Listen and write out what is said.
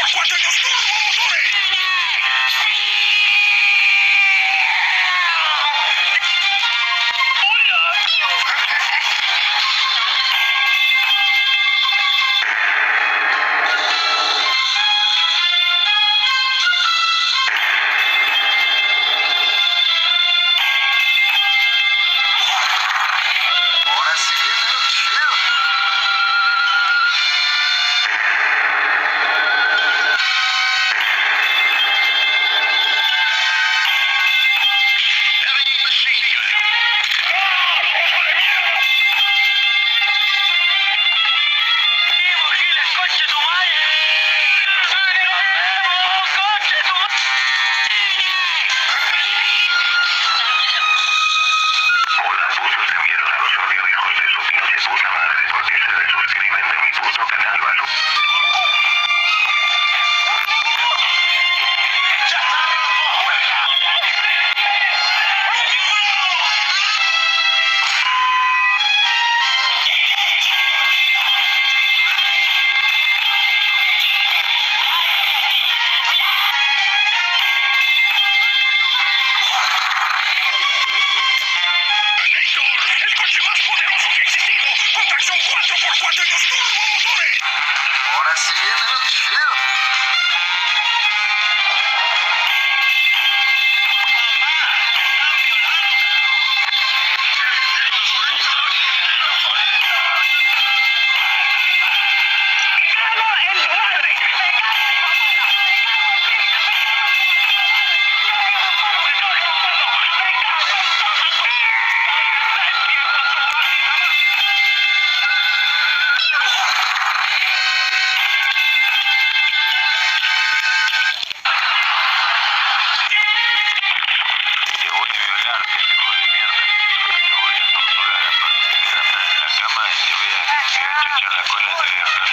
4x4 y 2 turbomotores. Ahora sí viene lo chido. Heavy machine gun. ¡Giles, coche tu madre! ¡Coche tu madre! Hola, sucios de mierda, los odio, hijos de su pinche puta madre, porque se desuscriben de mi puto canal, basura. El coche más poderoso que ha existido, con tracción 4x4 y 2 turbomotores. Ahora sí viene lo chido. Te voy a violar, pendejo de mierda. Te voy a torturar a partir de la cama y te voy a chachar la cola, te voy a hablar.